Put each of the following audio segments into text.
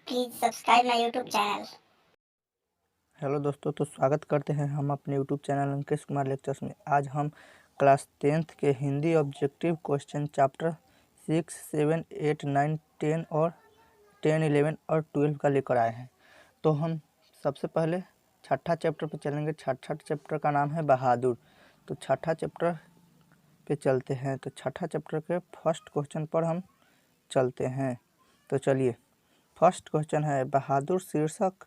Please subscribe my YouTube channel. Hello दोस्तों, तो स्वागत करते हैं हम अपने YouTube channel Ankit Kumar lectures में। आज हम क्लास 10th के हिंदी ऑब्जेक्टिव क्वेश्चन चैप्टर 6, 7, 8, 9, 10 और 10, 11 और 12 का लेकर आए हैं। तो हम सबसे पहले छठा चैप्टर पर चलेंगे। छठा चैप्टर का नाम है बहादुर। तो छठा चैप्टर पे चलते हैं। तो छठा चैप्टर के फर्स्ट क्वेश्चन पर हम चलते हैं। तो चलिए, फर्स्ट क्वेश्चन है, बहादुर शीर्षक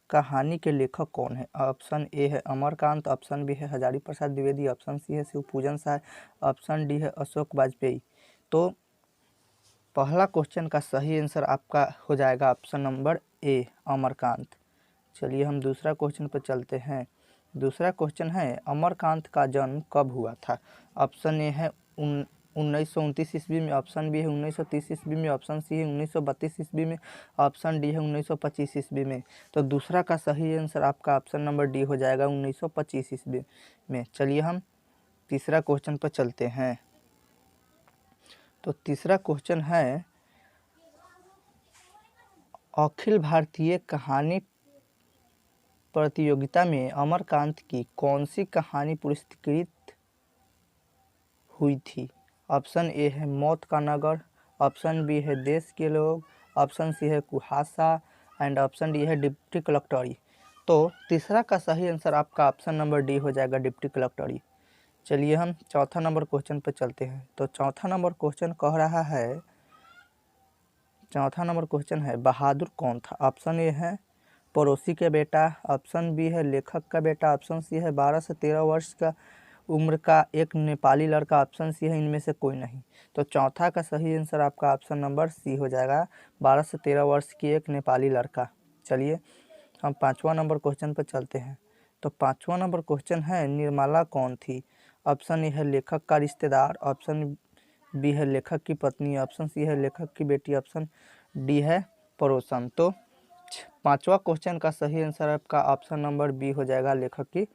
कहानी के लेखक कौन है? ऑप्शन ए है अमरकांत, ऑप्शन बी है हजारी प्रसाद द्विवेदी, ऑप्शन सी है शिवपूजन साय, ऑप्शन डी है अशोक वाजपेयी। तो पहला क्वेश्चन का सही आंसर आपका हो जाएगा ऑप्शन नंबर ए, अमरकांत। चलिए हम दूसरा क्वेश्चन पर चलते हैं। दूसरा क्वेश्चन है, अमरकांत का जन्म कब हुआ था? ऑप्शन ए है 1929 ईस्वी में, ऑप्शन बी है 1930 ईस्वी में, ऑप्शन सी है 1932 ईस्वी में, ऑप्शन डी है 1925 ईस्वी में। तो दूसरा का सही आंसर आपका ऑप्शन नंबर डी हो जाएगा 1925 ईस्वी में। चलिए हम तीसरा क्वेश्चन पर चलते हैं। तो तीसरा क्वेश्चन है, अखिल भारतीय कहानी प्रतियोगिता में अमरकांत की कौन सी कहानी पुरस्कृत हुई थी? ऑप्शन ए है मौत का नगर, ऑप्शन बी है देश के लोग, ऑप्शन सी है कुहासा एंड ऑप्शन डी है डिप्टी कलेक्टरी। तो तीसरा का सही आंसर आपका ऑप्शन नंबर डी हो जाएगा, डिप्टी कलेक्टरी। चलिए हम चौथा नंबर क्वेश्चन पर चलते हैं। तो चौथा नंबर क्वेश्चन कह रहा है, चौथा नंबर क्वेश्चन है, बहादुर कौन था? ऑप्शन ए है पड़ोसी के बेटा, ऑप्शन बी है लेखक का बेटा, ऑप्शन सी है 12 से 13 वर्ष का उम्र का एक नेपाली लड़का, ऑप्शन सी है इनमें से कोई नहीं। तो चौथा का सही आंसर आपका ऑप्शन नंबर सी हो जाएगा, 12 से 13 वर्ष की एक नेपाली लड़का। चलिए हम पाँचवा नंबर क्वेश्चन पर चलते हैं। तो पाँचवा नंबर क्वेश्चन है, निर्मला कौन थी? ऑप्शन ए है लेखक का रिश्तेदार, ऑप्शन बी है लेखक की पत्नी, ऑप्शन सी है लेखक की बेटी, ऑप्शन डी है पड़ोसन। तो पांचवा क्वेश्चन का सही आंसर आपका ऑप्शन नंबर बी हो जाएगा, लेखक की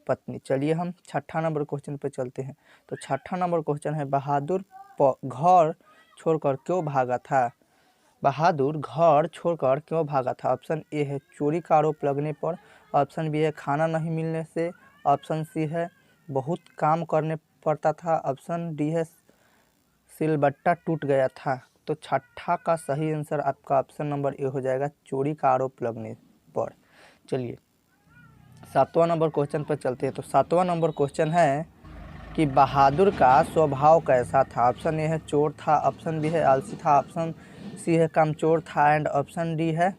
पत्नी। चलिए हम छठा नंबर क्वेश्चन पे चलते हैं। तो छठा नंबर क्वेश्चन है, बहादुर घर छोड़कर क्यों भागा था? बहादुर घर छोड़कर क्यों भागा था? ऑप्शन ए है चोरी का आरोप लगने पर, ऑप्शन बी है खाना नहीं मिलने से, ऑप्शन सी है बहुत काम करने पड़ता था, ऑप्शन डी है सिलबट्टा टूट गया था। तो छठा का सही आंसर आपका ऑप्शन नंबर ए हो जाएगा, चोरी का आरोप लगने पर। चलिए सातवां नंबर क्वेश्चन पर चलते हैं। तो सातवां नंबर क्वेश्चन है कि बहादुर का स्वभाव कैसा था? ऑप्शन ए है चोर था, ऑप्शन बी है आलसी था, ऑप्शन सी है कामचोर था एंड ऑप्शन डी है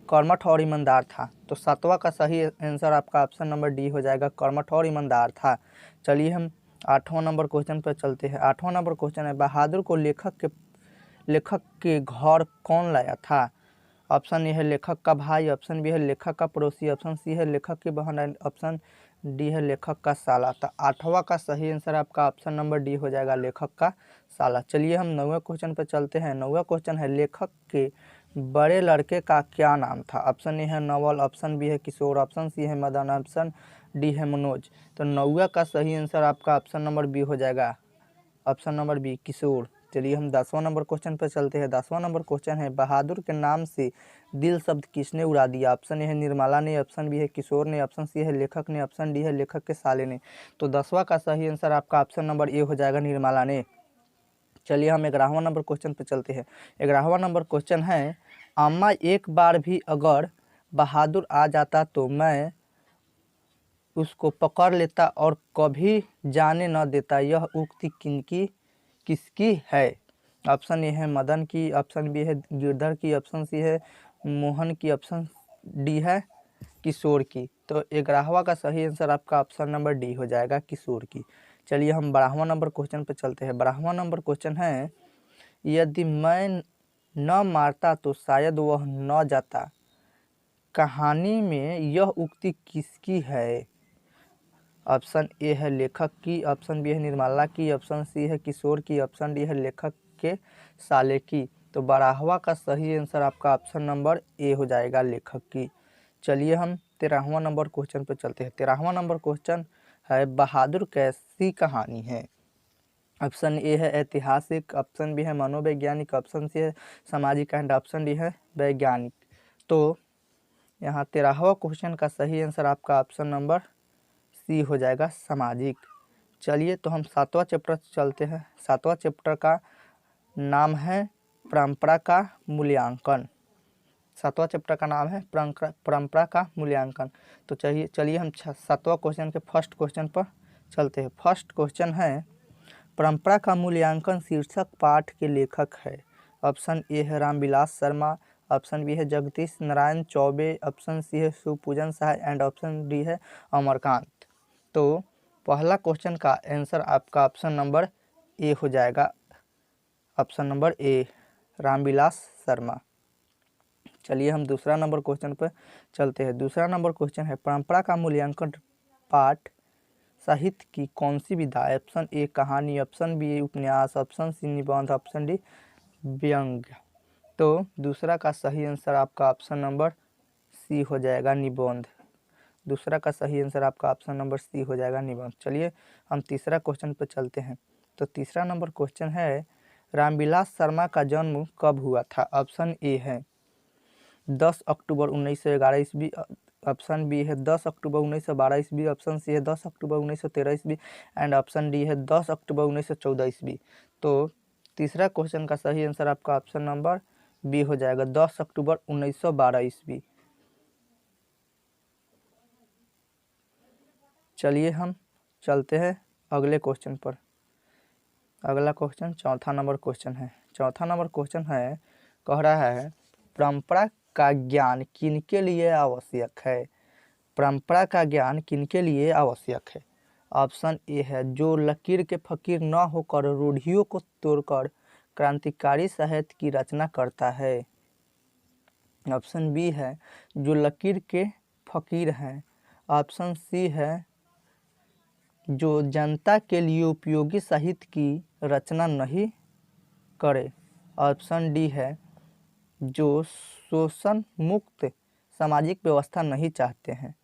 कर्मठ और ईमानदार था। तो सातवां का सही आंसर आपका ऑप्शन नंबर डी हो जाएगा, कर्मठ और ईमानदार था। चलिए हम आठवां नंबर क्वेश्चन पर चलते हैं। आठवां नंबर क्वेश्चन है, बहादुर को लेखक के घर कौन लाया था? ऑप्शन ए है लेखक का भाई, ऑप्शन बी है लेखक का पड़ोसी, ऑप्शन सी है लेखक की बहन एंड ऑप्शन डी है लेखक का साला। तो आठवां का सही आंसर आपका ऑप्शन नंबर डी हो जाएगा, लेखक का साला। चलिए हम नौवें क्वेश्चन पर चलते हैं। नौवां क्वेश्चन है, लेखक के बड़े लड़के का क्या नाम था? ऑप्शन ए है नवल, ऑप्शन बी है किशोर, ऑप्शन सी है मदन, ऑप्शन डी है मनोज। तो नौवा का सही आंसर आपका ऑप्शन नंबर बी हो जाएगा, ऑप्शन नंबर बी किशोर। चलिए हम 10वां नंबर क्वेश्चन पर चलते हैं। 10वां नंबर क्वेश्चन है, बहादुर के नाम से दिल शब्द किसने उड़ा दिया? ऑप्शन ए है निर्मला ने, ऑप्शन बी है किशोर ने, ऑप्शन सी है लेखक ने, ऑप्शन डी है लेखक के साले ने। तो 10वां का सही आंसर आपका ऑप्शन नंबर ए हो जाएगा, निर्मला ने। चलिए हम 11वां नंबर क्वेश्चन पर चलते हैं। 11वां नंबर क्वेश्चन है, अम्मा एक बार भी अगर बहादुर आ जाता तो मैं उसको पकड़ लेता और कभी जाने न देता, यह उक्ति किसकी है? ऑप्शन ए है मदन की, ऑप्शन बी है गिरधर की, ऑप्शन सी है मोहन की, ऑप्शन डी है किशोर की। तो 11वां का सही आंसर आपका ऑप्शन नंबर डी हो जाएगा, किशोर की। चलिए हम 12वां नंबर क्वेश्चन पर चलते हैं। 12वां नंबर क्वेश्चन है, यदि मैं न मारता तो शायद वह न जाता, कहानी में यह उक्ति किसकी है? ऑप्शन ए है लेखक की, ऑप्शन बी है निर्मला की, ऑप्शन सी है किशोर की, ऑप्शन डी है लेखक के साले की। तो 12वां का सही आंसर आपका ऑप्शन नंबर ए हो जाएगा, लेखक की। चलिए हम 13वां नंबर क्वेश्चन पर चलते हैं। 13वां नंबर क्वेश्चन है, बहादुर कैसी कहानी है? ऑप्शन ए है ऐतिहासिक, ऑप्शन बी है मनोवैज्ञानिक, ऑप्शन सी है सामाजिक एंड ऑप्शन डी है वैज्ञानिक। तो यहाँ 13वां क्वेश्चन का सही आंसर आपका ऑप्शन नंबर सी हो जाएगा, सामाजिक। चलिए तो हम 7वां चैप्टर चलते हैं। 7वां चैप्टर का नाम है परंपरा का मूल्यांकन। 7वां चैप्टर का नाम है परंपरा का मूल्यांकन। तो चलिए हम 7वां क्वेश्चन के फर्स्ट क्वेश्चन पर चलते हैं। फर्स्ट क्वेश्चन है, परंपरा का मूल्यांकन शीर्षक पाठ के लेखक है। ऑप्शन ए है रामविलास शर्मा, ऑप्शन बी है जगदीश नारायण चौबे, ऑप्शन सी है Shivpujan Shah and option D है अमरकांत। तो पहला क्वेश्चन का आंसर आपका ऑप्शन नंबर ए हो जाएगा, ऑप्शन नंबर ए रामविलास शर्मा। चलिए हम दूसरा नंबर क्वेश्चन पर चलते हैं। दूसरा नंबर क्वेश्चन है, परंपरा का मूल्यांकन पाठ साहित्य की कौन सी विधा है। ऑप्शन ए कहानी, ऑप्शन बी उपन्यास, ऑप्शन सी निबंध, ऑप्शन डी व्यंग्य। तो दूसरा का सही आंसर आपका ऑप्शन नंबर सी हो जाएगा, निबंध। दूसरा का सही आंसर आपका ऑप्शन नंबर सी हो जाएगा, निबंध। चलिए हम तीसरा क्वेश्चन पर चलते हैं। तो तीसरा नंबर क्वेश्चन है, रामविलास शर्मा का जन्म कब हुआ था। ऑप्शन ए है 10 अक्टूबर 1911 ईस्वी, ऑप्शन बी है 10 अक्टूबर 1912 ईस्वी, ऑप्शन सी है 10 अक्टूबर 1913 ईस्वी एंड ऑप्शन डी है 10 अक्टूबर 1914 ईस्वी। तो तीसरा क्वेश्चन का सही आंसर आपका ऑप्शन नंबर बी हो जाएगा, 10 अक्टूबर 1912 ईस्वी। चलिए हम चलते हैं अगले क्वेश्चन पर। अगला क्वेश्चन चौथा नंबर क्वेश्चन है। चौथा नंबर क्वेश्चन है, कह रहा है परंपरा का ज्ञान किनके लिए आवश्यक है। परंपरा का ज्ञान किनके लिए आवश्यक है। ऑप्शन ए है जो लकीर के फकीर न होकर रूढ़ियों को तोड़कर क्रांतिकारी साहित्य की रचना करता है। ऑप्शन बी है जो लकीर के फकीर हैं। ऑप्शन सी है जो जनता के लिए उपयोगी साहित्य की रचना नहीं करे। ऑप्शन डी है जो शोषण मुक्त सामाजिक व्यवस्था नहीं चाहते हैं।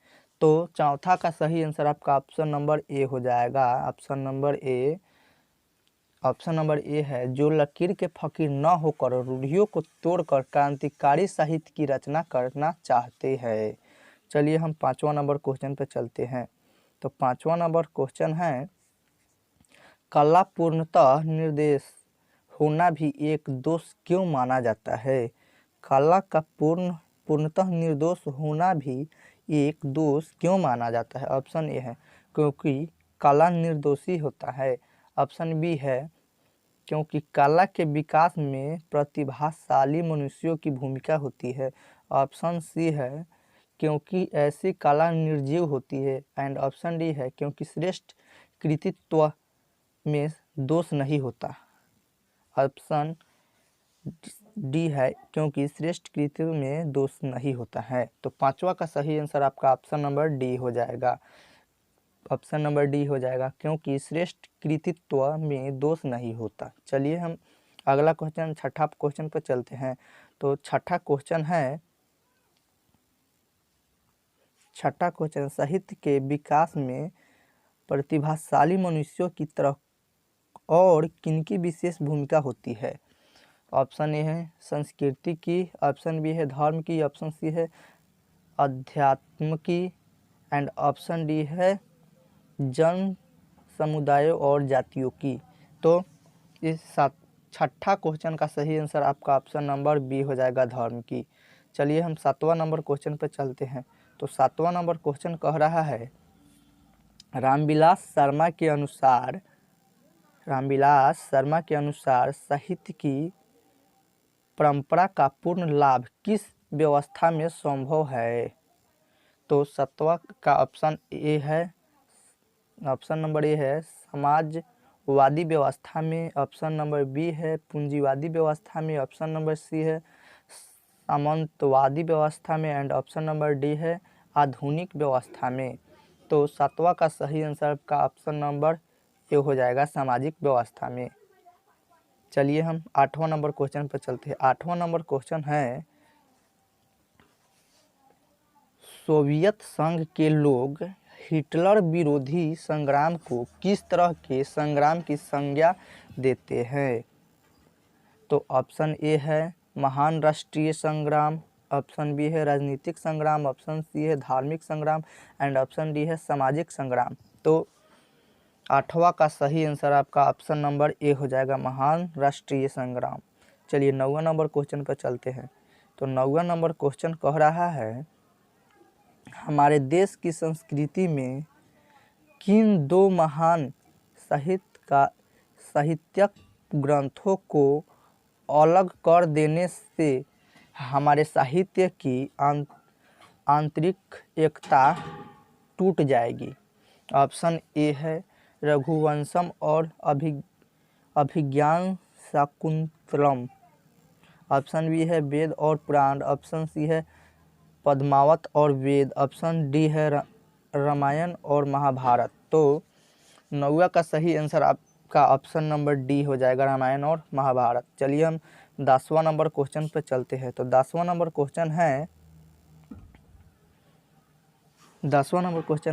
तो चौथा का सही आंसर आपका ऑप्शन नंबर ए हो जाएगा, option number A. Option number A है जो लकीर के फकीर न होकर रूढ़ियों को तोड़कर क्रांतिकारी साहित्य की रचना करना चाहते हैं। चलिए हम 5वां नंबर क्वेश्चन पर चलते हैं। तो 5वां नंबर क्वेश्चन है, कला पूर्णतः निर्देश होना भी एक दोष क्यों माना जाता है। कला का पूर्णतः निर्दोष होना भी एक दोष क्यों माना जाता है। ऑप्शन ए है क्योंकि कला निर्दोषी होता है। ऑप्शन बी है क्योंकि कला के विकास में प्रतिभाशाली मनुष्यों की भूमिका होती है। ऑप्शन सी है क्योंकि ऐसी कला निर्जीव होती है एंड ऑप्शन डी है क्योंकि श्रेष्ठ कृतित्व में दोष नहीं होता। ऑप्शन डी है क्योंकि श्रेष्ठ कृतित्व में दोष नहीं होता है। तो 5वां का सही आंसर आपका ऑप्शन नंबर डी हो जाएगा, ऑप्शन नंबर डी हो जाएगा क्योंकि श्रेष्ठ कृतित्व में दोष नहीं होता। चलिए हम अगला क्वेश्चन छठा क्वेश्चन पर चलते हैं। तो छठा क्वेश्चन है, छठा क्वेश्चन साहित्य के विकास में प्रतिभाशाली मनुष्यों की तरह और किनकी विशेष भूमिका होती है। ऑप्शन ए है संस्कृति की, ऑप्शन बी है धर्म की, ऑप्शन सी है अध्यात्म की एंड ऑप्शन डी है जन समुदायों और जातियों की। तो इस छठा क्वेश्चन का सही आंसर आपका ऑप्शन नंबर बी हो जाएगा, धर्म की। चलिए हम 7वां नंबर क्वेश्चन पर चलते हैं। तो 7वां नंबर क्वेश्चन कह रहा है, रामविलास शर्मा के अनुसार साहित्य की परंपरा का पूर्ण लाभ किस व्यवस्था में संभव है। तो 7वां का ऑप्शन ए है, ऑप्शन नंबर ए है समाजवादी व्यवस्था में, ऑप्शन नंबर बी है पूंजीवादी व्यवस्था में, ऑप्शन नंबर सी है सामंतवादी व्यवस्था में एंड ऑप्शन नंबर डी है आधुनिक व्यवस्था में। तो 7वां का सही आंसर का ऑप्शन नंबर ए हो जाएगा, सामाजिक व्यवस्था में। चलिए हम 8वां नंबर क्वेश्चन पर चलते हैं। 8वां नंबर क्वेश्चन है, सोवियत संघ के लोग हिटलर विरोधी संग्राम को किस तरह के संग्राम की संज्ञा देते हैं। तो ऑप्शन ए है महान राष्ट्रीय संग्राम, ऑप्शन बी है राजनीतिक संग्राम, ऑप्शन सी है धार्मिक संग्राम एंड ऑप्शन डी है सामाजिक संग्राम। तो 8वां का सही आंसर आपका ऑप्शन नंबर ए हो जाएगा, महान राष्ट्रीय संग्राम। चलिए 9वां नंबर क्वेश्चन पर चलते हैं। तो 9वां नंबर क्वेश्चन कह रहा है, हमारे देश की संस्कृति में किन दो महान साहित्यक ग्रंथों को अलग कर देने से हमारे साहित्य की आंतरिक एकता टूट जाएगी? ऑप्शन ए है रघुवंशम और अभिज्ञान शाकुंतलम, ऑप्शन बी है वेद और पुराण, ऑप्शन सी है पद्मावत और वेद, ऑप्शन डी है रामायण और महाभारत। तो 9वां का सही आंसर आपका ऑप्शन नंबर डी हो जाएगा, रामायण और महाभारत। चलिए हम 10वां नंबर क्वेश्चन पर चलते हैं। तो 10वां नंबर क्वेश्चन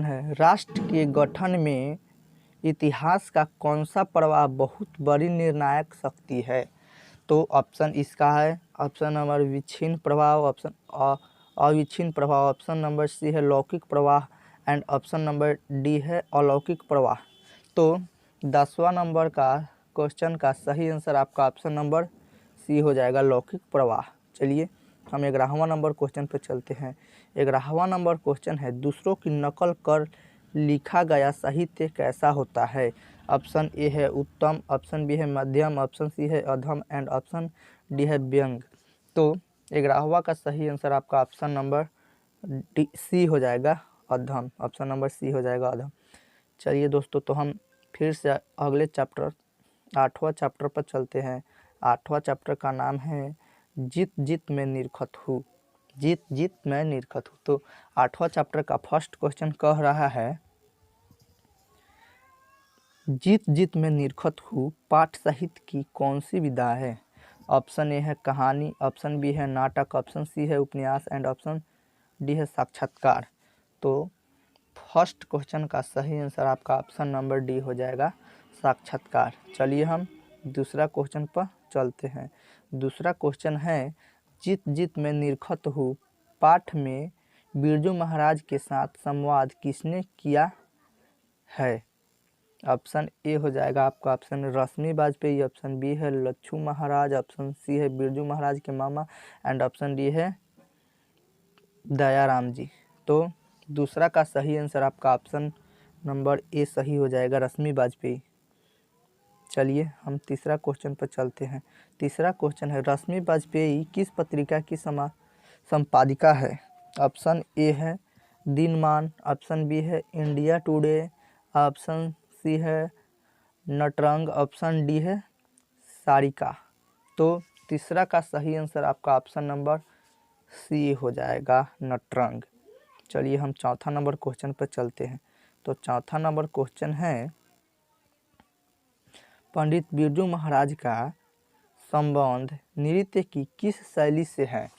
है, राष्ट्र के गठन में इतिहास का कौन सा प्रवाह बहुत बड़ी निर्णायक शक्ति है? तो ऑप्शन इसका है ऑप्शन नंबर विच्छिन्न प्रभाव, ऑप्शन अविच्छिन्न प्रभाव, ऑप्शन नंबर सी है लौकिक प्रवाह एंड ऑप्शन नंबर डी है अलौकिक प्रवाह। तो 10वां नंबर का क्वेश्चन का सही आंसर आपका ऑप्शन नंबर सी हो जाएगा, लौकिक प्रवाह। चलिए हम 11वां नंबर क्वेश्चन पर चलते हैं। 11वां नंबर क्वेश्चन है, दूसरों की नकल कर लिखा गया साहित्य कैसा होता है? ऑप्शन ए है उत्तम, ऑप्शन बी है मध्यम, ऑप्शन सी है अधम एंड ऑप्शन डी है व्यंग। तो 11वां का सही आंसर आपका ऑप्शन नंबर डी सी हो जाएगा, अधम। ऑप्शन नंबर सी हो जाएगा, अधम। चलिए दोस्तों, तो हम फिर से अगले चैप्टर 8वां चैप्टर पर चलते हैं। 8वां चैप्टर का नाम है जीत जीत में निरखत हूँ, जीत जीत में निरखत हूँ। तो 8वां चैप्टर का फर्स्ट क्वेश्चन कह रहा है, जीत जीत में निरखत हूँ पाठ साहित्य की कौन सी विधा है? ऑप्शन ए है कहानी, ऑप्शन बी है नाटक, ऑप्शन सी है उपन्यास एंड ऑप्शन डी है साक्षात्कार। तो फर्स्ट क्वेश्चन का सही आंसर आपका ऑप्शन नंबर डी हो जाएगा, साक्षात्कार। चलिए हम दूसरा क्वेश्चन पर चलते हैं। दूसरा क्वेश्चन है, जीत जीत में निरखत हूँ पाठ में बिरजू महाराज के साथ संवाद किसने किया है? ऑप्शन ए हो जाएगा आपका ऑप्शन रश्मि वाजपेयी, ऑप्शन बी है लच्छू महाराज, ऑप्शन सी है बिरजू महाराज के मामा एंड ऑप्शन डी है दयाराम जी। तो दूसरा का सही आंसर आपका ऑप्शन नंबर ए सही हो जाएगा, रश्मि वाजपेयी। चलिए हम तीसरा क्वेश्चन पर चलते हैं। तीसरा क्वेश्चन है, रश्मि वाजपेयी किस पत्रिका की संपादिका है? ऑप्शन ए है दिनमान, ऑप्शन बी है इंडिया टुडे, ऑप्शन सी है नटरंग, ऑप्शन डी है सारिका। तो तीसरा का सही आंसर आपका ऑप्शन नंबर सी हो जाएगा, नटरंग। चलिए हम चौथा नंबर क्वेश्चन पर चलते हैं। तो चौथा नंबर क्वेश्चन है, पंडित बिरजू महाराज का संबंध नृत्य की किस शैली से है?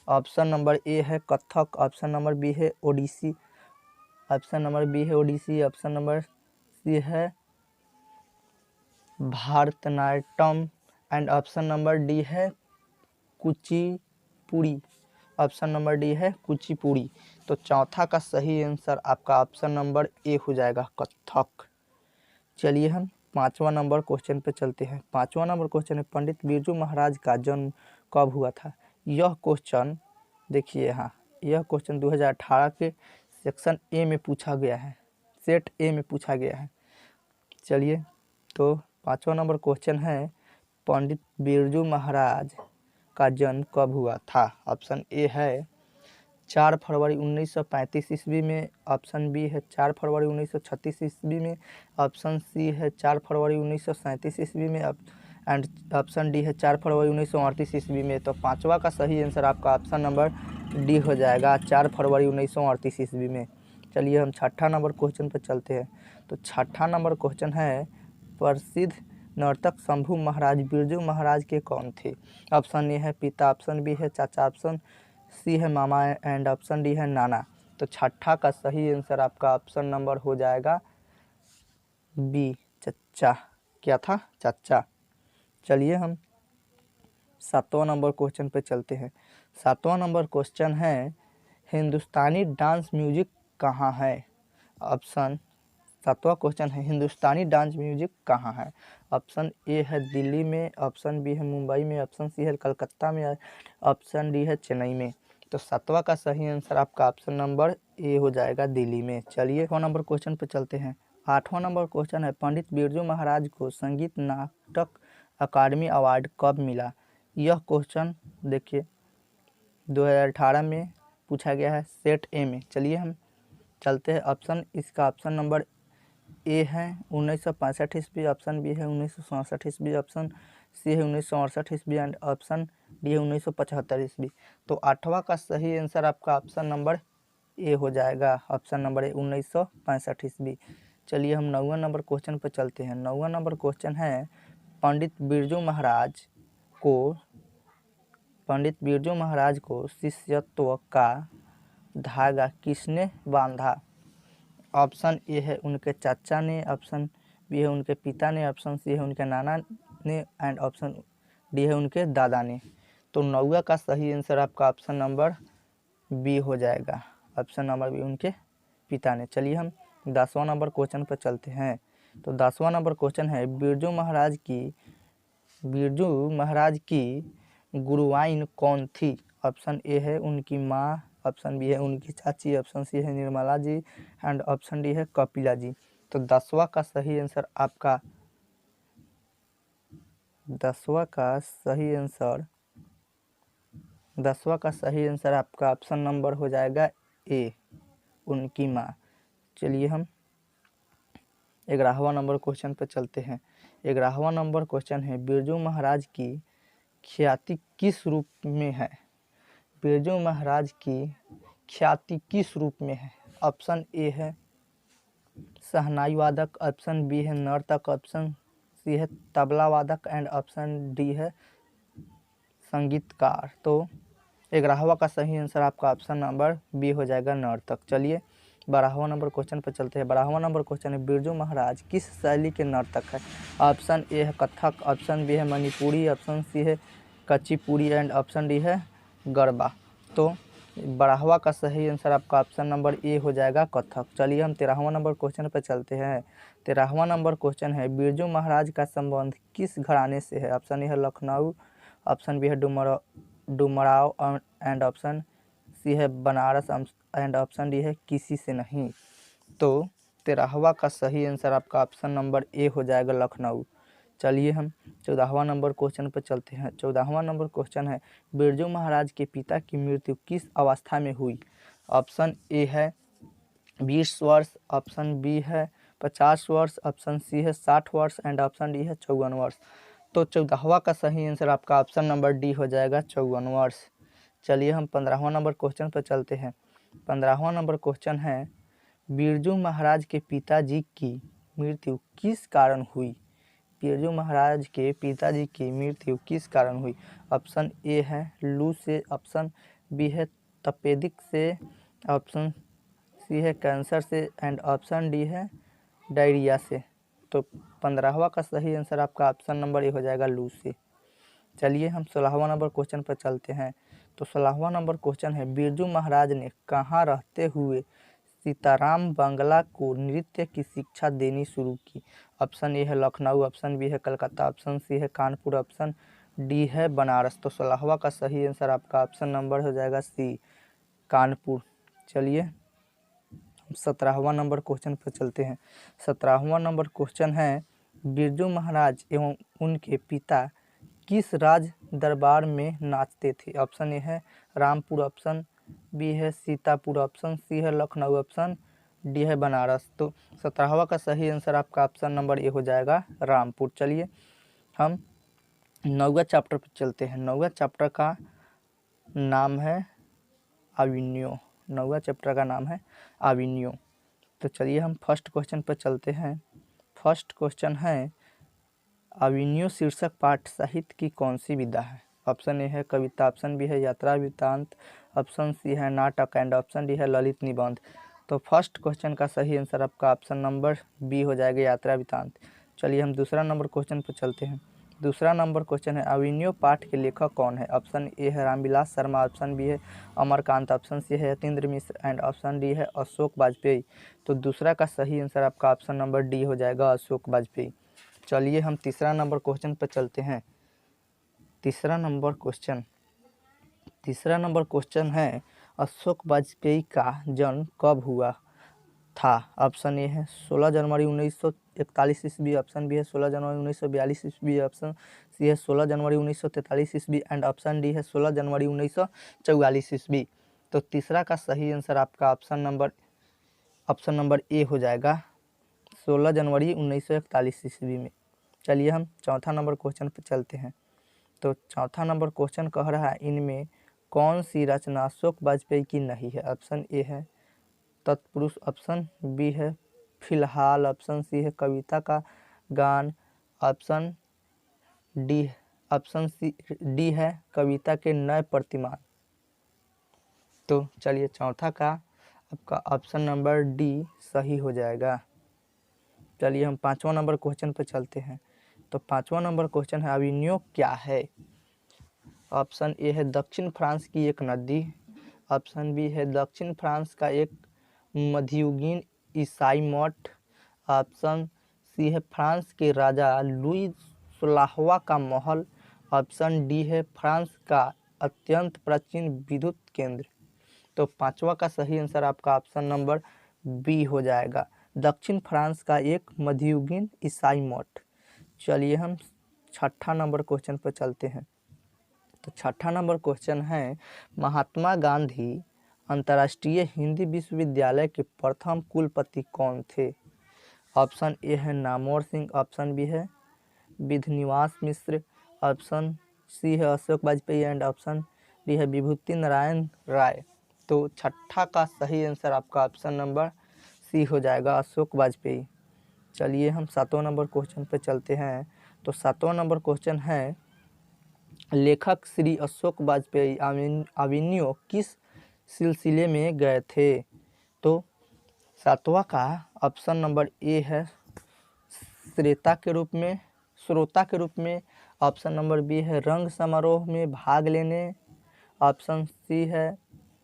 ऑप्शन नंबर ए है कथक, ऑप्शन नंबर बी है ओडिसी, ऑप्शन नंबर बी है ओडिसी, ऑप्शन नंबर सी है Bharatanatyam and option number D है कुचिपुड़ी, ऑप्शन नंबर डी है कुचिपुड़ी। तो चौथा का सही आंसर आपका ऑप्शन नंबर ए हो जाएगा, कथक। चलिए हम पांचवा नंबर क्वेश्चन पे चलते हैं। पांचवा नंबर क्वेश्चन है, पंडित बिरजू महाराज का जन्म कब हुआ था? यह क्वेश्चन देखिए यहाँ, यह क्वेश्चन 2018 के सेक्शन ए में पूछा गया है, सेट ए में पूछा गया है। चलिए तो पांचवा नंबर क्वेश्चन है, पंडित बिरजू महाराज का जन्म कब हुआ था? ऑप्शन ए है 4 फरवरी 1935 ईस्वी में, ऑप्शन बी है 4 फरवरी 1936 ईस्वी में, ऑप्शन सी है 4 फरवरी 1937 ईस्वी में एंड ऑप्शन डी है 4 फरवरी 1938 ईस्वी में। तो पांचवा का सही आंसर आपका ऑप्शन नंबर डी हो जाएगा, 4 फरवरी 1938 ईस्वी में। चलिए हम छठा नंबर क्वेश्चन पर चलते हैं। तो छठा नंबर क्वेश्चन है, प्रसिद्ध नर्तक शंभू महाराज बिरजू महाराज के कौन थे? ऑप्शन ए है पिता, ऑप्शन बी है चाचा, ऑप्शन सी है मामा एंड ऑप्शन डी है नाना। तो छठा का सही आंसर आपका ऑप्शन नंबर हो जाएगा बी, चचा। क्या था? चाचा। चलिए हम सातवां नंबर क्वेश्चन पे चलते हैं। 7वां नंबर क्वेश्चन है हिंदुस्तानी डांस म्यूजिक कहाँ है। ऑप्शन 7वां क्वेश्चन है हिंदुस्तानी डांस म्यूजिक कहाँ है। ऑप्शन ए है दिल्ली में, ऑप्शन बी है मुंबई में, ऑप्शन सी है कलकत्ता में, ऑप्शन डी है चेन्नई में। तो 7वां का सही आंसर आपका ऑप्शन नंबर ए हो जाएगा दिल्ली में। चलिए 8वां नंबर क्वेश्चन पे चलते हैं। 8वां नंबर क्वेश्चन है पंडित बिरजू महाराज को संगीत नाटक अकादमी अवार्ड कब मिला। यह क्वेश्चन देखिए 2018 में पूछा गया है सेट ए में। चलिए हम चलते हैं ऑप्शन, इसका ऑप्शन नंबर ए है 1965 ईस्वी, ऑप्शन बी है 1967 ईस्वी, ऑप्शन सी है 1968 ईस्वी एंड ऑप्शन डी है 1975 ईस्वी। तो 8वां का सही आंसर आपका ऑप्शन नंबर ए हो जाएगा, ऑप्शन नंबर ए 1965 ईस्वी। चलिए हम 9वां नंबर क्वेश्चन पर चलते हैं। 9वां नंबर क्वेश्चन है पंडित बिरजू महाराज को शिष्यत्व का धागा किसने बांधा। ऑप्शन ए है उनके चाचा ने, ऑप्शन बी है उनके पिता ने, ऑप्शन सी है उनके नाना ने एंड ऑप्शन डी है उनके दादा ने। तो 9वां का सही आंसर आपका ऑप्शन नंबर बी हो जाएगा, ऑप्शन नंबर बी उनके पिता ने। चलिए हम 10वां नंबर क्वेश्चन पर चलते हैं। तो 10वां नंबर क्वेश्चन है बिरजू महाराज की गुरुआइन कौन थी। ऑप्शन ए है उनकी माँ, ऑप्शन बी है उनकी चाची, ऑप्शन सी है Nirmala ji and option D है कपिला जी। तो 10वां का सही आंसर आपका 10वां का सही आंसर आपका ऑप्शन नंबर हो जाएगा ए, उनकी माँ। चलिए हम 11वां नंबर क्वेश्चन पर चलते हैं। 11वां नंबर क्वेश्चन है बिरजू महाराज की ख्याति किस रूप में है। बिरजू महाराज की ख्याति किस रूप में है। ऑप्शन ए है शहनाई वादक, ऑप्शन बी है नर्तक, ऑप्शन सी है तबला वादक एंड ऑप्शन डी है संगीतकार। तो 11वां का सही आंसर आपका ऑप्शन नंबर बी हो जाएगा नर्तक। चलिए 12वां नंबर क्वेश्चन पर चलते हैं। 12वां नंबर क्वेश्चन है बिरजू महाराज किस शैली के नर्तक है। ऑप्शन ए है कथक, ऑप्शन बी है मणिपुरी, ऑप्शन सी है कुचिपुड़ी एंड ऑप्शन डी है गरबा। तो 12वां का सही आंसर आपका ऑप्शन नंबर ए हो जाएगा कथक। चलिए हम 13वां नंबर क्वेश्चन पर चलते हैं। 13वां नंबर क्वेश्चन है बिरजू महाराज का संबंध किस घराने से है। ऑप्शन ए है लखनऊ, ऑप्शन बी है डुमराव एंड ऑप्शन सी है बनारस एंड ऑप्शन डी है किसी से नहीं। तो 13वां का सही आंसर आपका ऑप्शन नंबर ए हो जाएगा लखनऊ। चलिए हम 14वां नंबर क्वेश्चन पर चलते हैं। 14वां नंबर क्वेश्चन है बिरजू महाराज के पिता की मृत्यु किस अवस्था में हुई। ऑप्शन ए है 20 वर्ष, ऑप्शन बी है 50 वर्ष, ऑप्शन सी है 60 वर्ष एंड ऑप्शन डी है 54 वर्ष। तो 14वां का सही आंसर आपका ऑप्शन नंबर डी हो जाएगा 54 वर्ष। चलिए हम 15वां नंबर क्वेश्चन पर चलते हैं। 15वां नंबर क्वेश्चन है बिरजू महाराज के पिताजी की मृत्यु किस कारण हुई। बिरजू महाराज के पिताजी की मृत्यु किस कारण हुई। ऑप्शन ए है लू से, ऑप्शन बी है तपेदिक से, ऑप्शन सी है कैंसर से एंड ऑप्शन डी है डायरिया से। तो 15वां का सही आंसर आपका ऑप्शन नंबर ए हो जाएगा लू से। चलिए हम 16वां नंबर क्वेश्चन पर चलते हैं। तो 16वां नंबर क्वेश्चन है बिरजू महाराज ने कहाँ रहते हुए सीताराम बांग्ला को नृत्य की शिक्षा देनी शुरू की। ऑप्शन ए है लखनऊ, ऑप्शन बी है कलकत्ता, ऑप्शन सी है कानपुर, ऑप्शन डी है बनारस। तो 16वां का सही आंसर आपका ऑप्शन नंबर हो जाएगा सी, कानपुर। चलिए 17वां नंबर क्वेश्चन पर चलते हैं। 17वां नंबर क्वेश्चन है बिरजू महाराज एवं उनके पिता किस राज दरबार में नाचते थे। ऑप्शन ए है रामपुर, ऑप्शन बी है सीतापुर, ऑप्शन सी है लखनऊ, ऑप्शन डी है बनारस। तो 17वां का सही आंसर आपका ऑप्शन नंबर ए हो जाएगा रामपुर। चलिए हम 9वां चैप्टर पर चलते हैं। 9वां चैप्टर का नाम है अविन्यो। 9वां चैप्टर का नाम है अविन्यो। तो चलिए हम फर्स्ट क्वेश्चन पर चलते हैं। फर्स्ट क्वेश्चन है अविन्यो शीर्षक पाठ साहित्य की कौन सी विधा है। ऑप्शन ए है कविता, ऑप्शन बी है यात्रा वृत्तांत, ऑप्शन सी है नाटक एंड ऑप्शन डी है ललित निबंध। तो फर्स्ट क्वेश्चन का सही आंसर आपका ऑप्शन नंबर बी हो जाएगा यात्रा वृत्तांत। चलिए हम दूसरा नंबर क्वेश्चन पर चलते हैं। दूसरा नंबर क्वेश्चन है अभिनव पाठ के लेखक कौन है? ऑप्शन ए है रामविलास शर्मा, ऑप्शन बी है अमरकांत, ऑप्शन सी है यतीन्द्र मिश्र एंड ऑप्शन डी है अशोक वाजपेयी। तो दूसरा का सही आंसर आपका ऑप्शन नंबर डी हो जाएगा, अशोक वाजपेयी। चलिए हम तीसरा नंबर क्वेश्चन पर चलते हैं। तीसरा नंबर क्वेश्चन है अशोक वाजपेयी का जन्म कब हुआ था? ऑप्शन ए है 16 जनवरी 1941 ईस्वी, ऑप्शन बी है 16 जनवरी 1942 ईस्वी, ऑप्शन सी है 16 जनवरी 1943 ईस्वी एंड ऑप्शन डी है 16 जनवरी 1944 ईस्वी। तो तीसरा का सही आंसर आपका ऑप्शन नंबर ए हो जाएगा, 16 जनवरी 1941 ईस्वी में। चलिए हम चौथा नंबर क्वेश्चन पर चलते हैं। तो चौथा नंबर क्वेश्चन कह रहा है इनमें कौन सी रचना अशोक वाजपेयी की नहीं है? ऑप्शन ए है तत्पुरुष, ऑप्शन बी है फिलहाल, ऑप्शन सी है कविता का गान, ऑप्शन डी है कविता के नए प्रतिमान। तो चलिए चौथा का आपका ऑप्शन नंबर डी सही हो जाएगा। चलिए हम पांचवा नंबर क्वेश्चन पर चलते हैं। तो पांचवा नंबर क्वेश्चन है अभिनव क्या है? ऑप्शन ए है दक्षिण फ्रांस की एक नदी, ऑप्शन बी है दक्षिण फ्रांस का एक मध्ययुगीन ईसाई मठ, ऑप्शन सी है फ्रांस के राजा लुई 16वां का महल, ऑप्शन डी है फ्रांस का अत्यंत प्राचीन विद्युत केंद्र। तो पांचवा का सही आंसर आपका ऑप्शन नंबर बी हो जाएगा, दक्षिण फ्रांस का एक मध्ययुगीन ईसाई मठ। चलिए हम छठा नंबर क्वेश्चन पर चलते हैं। तो छठा नंबर क्वेश्चन है महात्मा गांधी अंतर्राष्ट्रीय हिंदी विश्वविद्यालय के प्रथम कुलपति कौन थे? ऑप्शन ए है नामवर सिंह, ऑप्शन बी है विधिनिवास मिश्र, ऑप्शन सी है Ashok Vajpayee and option D है विभूति नारायण राय। तो छठा का सही आंसर आपका ऑप्शन नंबर सी हो जाएगा, अशोक वाजपेयी। चलिए हम सातवां नंबर क्वेश्चन पे चलते हैं। तो सातवां नंबर क्वेश्चन है लेखक श्री अशोक वाजपेयी अभिनव किस सिलसिले में गए थे? तो सातवां का ऑप्शन नंबर ए है श्रोता के रूप में, ऑप्शन नंबर बी है रंग समारोह में भाग लेने, ऑप्शन सी है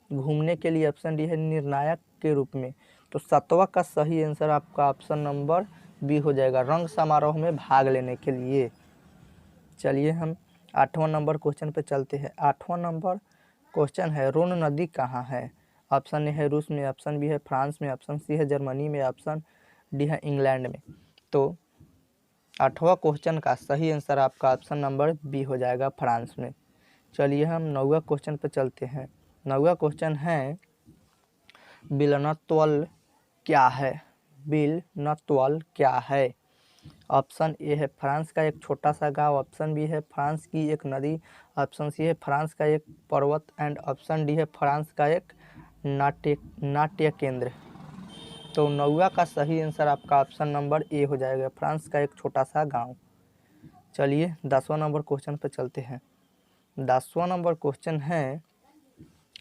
घूमने के लिए, ऑप्शन डी है निर्णायक के रूप में। तो सातवां का सही आंसर आपका ऑप्शन नंबर बी हो जाएगा, रंग समारोह में भाग लेने के लिए। चलिए हम आठवां नंबर क्वेश्चन पे चलते हैं। आठवां नंबर क्वेश्चन है रोन नदी कहाँ है? ऑप्शन ए है रूस में, ऑप्शन बी है फ्रांस में, ऑप्शन सी है जर्मनी में, ऑप्शन डी है इंग्लैंड में। तो आठवां क्वेश्चन का सही आंसर आपका ऑप्शन नंबर बी हो जाएगा, फ्रांस में। चलिए हम नौवां क्वेश्चन पे चलते हैं। नौवां क्वेश्चन है बिलनत्वल क्या है? बिलनत्वल क्या है? ऑप्शन ए है फ्रांस का एक छोटा सा गांव, ऑप्शन बी है फ्रांस की एक नदी, ऑप्शन सी है फ्रांस का एक पर्वत एंड ऑप्शन डी है फ्रांस का एक नाट्य केंद्र। तो नौवा का सही आंसर आपका ऑप्शन नंबर ए हो जाएगा, फ्रांस का एक छोटा सा गांव। चलिए 10वां नंबर क्वेश्चन पर चलते हैं। 10वां नंबर क्वेश्चन है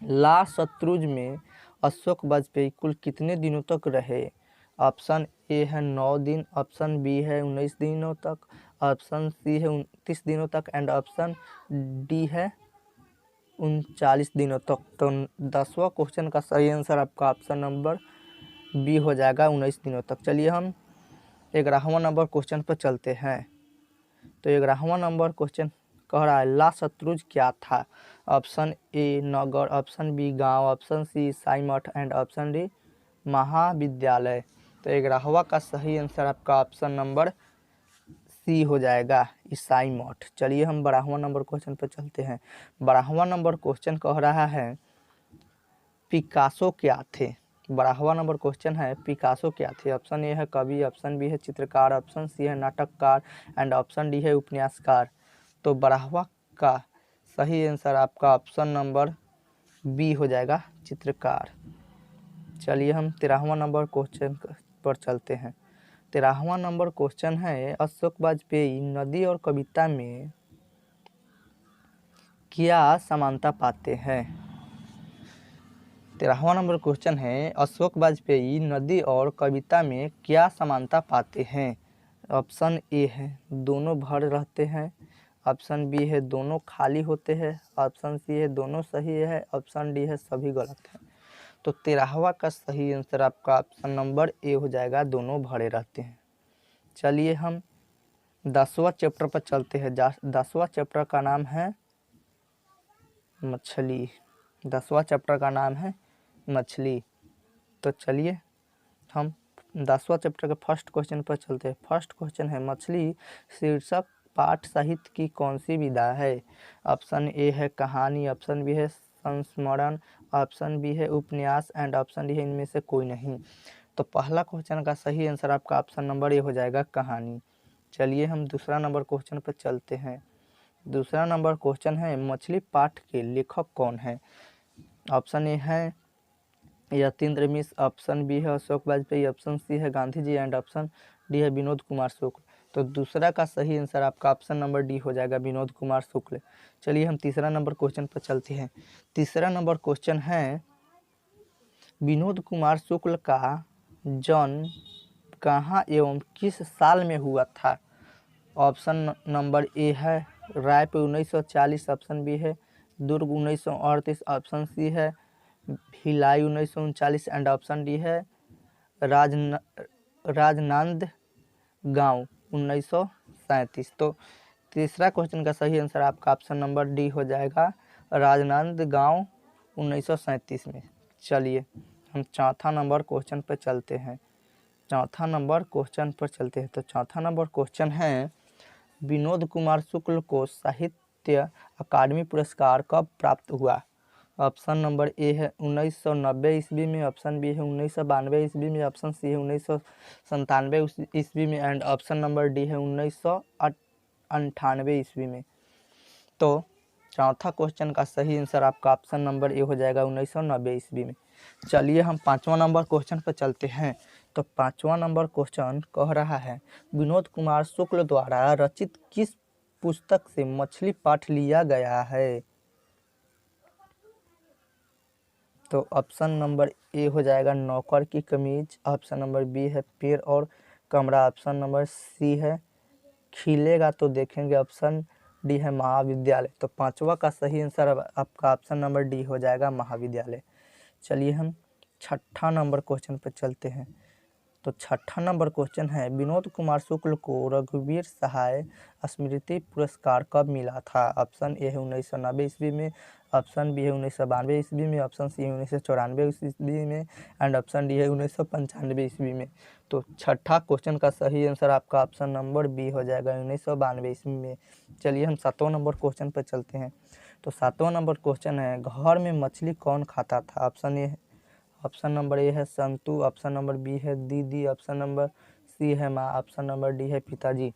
ला शत्रुज में अशोक वाजपेयी कुल कितने दिनों तक रहे? ऑप्शन ए है 9 दिन, ऑप्शन बी है 19 दिनों तक, ऑप्शन सी है 29 दिनों तक एंड ऑप्शन डी है 39 दिनों तक। तो 10वां क्वेश्चन का सही आंसर आपका ऑप्शन नंबर बी हो जाएगा, 19 दिनों तक। चलिए हम 11वां नंबर क्वेश्चन पर चलते हैं। तो 11वां नंबर क्वेश्चन कह रहा है ला शत्रुज क्या था? ऑप्शन ए नगर, ऑप्शन बी गांव, ऑप्शन सी ईसाई मठ एंड ऑप्शन डी महाविद्यालय। तो 11वां का सही आंसर आपका ऑप्शन नंबर सी हो जाएगा, ईसाई मठ। चलिए हम 12वां नंबर क्वेश्चन पर चलते हैं। 12वां नंबर क्वेश्चन कह रहा है पिकासो क्या थे? 12वां नंबर क्वेश्चन है पिकासो क्या थे? ऑप्शन ए है कवि, ऑप्शन बी है चित्रकार, ऑप्शन सी है नाटककार एंड ऑप्शन डी है उपन्यासकार। तो 12वां का सही आंसर आपका ऑप्शन नंबर बी हो जाएगा, चित्रकार। चलिए हम 13वां नंबर क्वेश्चन पर चलते हैं। 13वां नंबर क्वेश्चन है अशोक वाजपेयी नदी और कविता में क्या समानता पाते हैं? 13वां नंबर क्वेश्चन है अशोक वाजपेयी नदी और कविता में क्या समानता पाते हैं? ऑप्शन ए है दोनों भर रहते हैं, ऑप्शन बी है दोनों खाली होते हैं, ऑप्शन सी है दोनों सही है, ऑप्शन डी है सभी गलत है। तो 13वां का सही आंसर आपका ऑप्शन नंबर ए हो जाएगा, दोनों भरे रहते हैं। चलिए हम 10वां चैप्टर पर चलते हैं। 10वां चैप्टर का नाम है मछली। 10वां चैप्टर का नाम है मछली। तो चलिए हम 10वां चैप्टर के फर्स्ट क्वेश्चन पर चलते हैं। फर्स्ट क्वेश्चन है मछली शीर्षक पाठ साहित्य की कौन सी विधा है? ऑप्शन ए है कहानी, ऑप्शन बी है संस्मरण, ऑप्शन बी है उपन्यास एंड ऑप्शन डी है इनमें से कोई नहीं। तो पहला क्वेश्चन का सही आंसर आपका ऑप्शन नंबर ए हो जाएगा कहानी। चलिए हम दूसरा नंबर क्वेश्चन पर चलते हैं। दूसरा नंबर क्वेश्चन है मछली पाठ के लेखक कौन है? ऑप्शन ए है यतीन्द्र मिश्र, ऑप्शन बी है अशोक वाजपेयी, ऑप्शन सी है Gandhi ji and option D है विनोद कुमार शुक्ल। तो दूसरा का सही आंसर आपका ऑप्शन नंबर डी हो जाएगा, विनोद कुमार शुक्ल। चलिए हम तीसरा नंबर क्वेश्चन पर चलते हैं। तीसरा नंबर क्वेश्चन है विनोद कुमार शुक्ल का जन्म कहाँ एवं किस साल में हुआ था? ऑप्शन नंबर ए है रायपुर 1940, ऑप्शन बी है दुर्ग 1938, ऑप्शन सी है भिलाई 1939 एंड ऑप्शन डी है राजनांद गांव 1937। तो तीसरा क्वेश्चन का सही आंसर आपका ऑप्शन नंबर डी हो जाएगा, राजनांद गांव 1937 में। चलिए हम चौथा नंबर क्वेश्चन पर चलते हैं। चौथा नंबर क्वेश्चन पर चलते हैं। तो चौथा नंबर क्वेश्चन है विनोद कुमार शुक्ल को साहित्य अकादमी पुरस्कार कब प्राप्त हुआ? ऑप्शन नंबर ए है 1990 ईस्वी में, ऑप्शन बी है 1992 ईस्वी में, ऑप्शन सी है 1997 ईस्वी में एंड ऑप्शन नंबर डी है 1998 ईस्वी में। तो चौथा क्वेश्चन का सही आंसर आपका ऑप्शन नंबर ए हो जाएगा 1990 ईस्वी में। चलिए हम पाँचवा नंबर क्वेश्चन पर चलते हैं। तो पाँचवा नंबर क्वेश्चन कह रहा है विनोद कुमार शुक्ल द्वारा रचित किस पुस्तक से मछली पाठ लिया गया है? तो ऑप्शन नंबर ए हो जाएगा नौकर की कमीज, ऑप्शन नंबर बी है पेड़ और कमरा, ऑप्शन नंबर सी है खिलेगा तो देखेंगे, ऑप्शन डी है महाविद्यालय। तो पांचवा का सही आंसर आपका ऑप्शन नंबर डी हो जाएगा, महाविद्यालय। चलिए हम छठा नंबर क्वेश्चन पर चलते हैं। तो छठा नंबर क्वेश्चन है विनोद कुमार शुक्ल को रघुवीर सहाय स्मृति पुरस्कार कब मिला था? ऑप्शन ए है 1990 ईस्वी में, ऑप्शन बी है 1992 ईस्वी में, ऑप्शन सी है 1994 ईस्वी में एंड ऑप्शन डी है 1995 ईस्वी में। तो छठा क्वेश्चन का सही आंसर आपका ऑप्शन नंबर बी हो जाएगा, 1992 ईस्वी में। चलिए हम सातवां नंबर क्वेश्चन पर चलते हैं। तो सातवां नंबर क्वेश्चन है घर में मछली कौन खाता था? ऑप्शन नंबर ए है संतू, ऑप्शन नंबर बी है दीदी, ऑप्शन नंबर सी है माँ, ऑप्शन नंबर डी है पिताजी।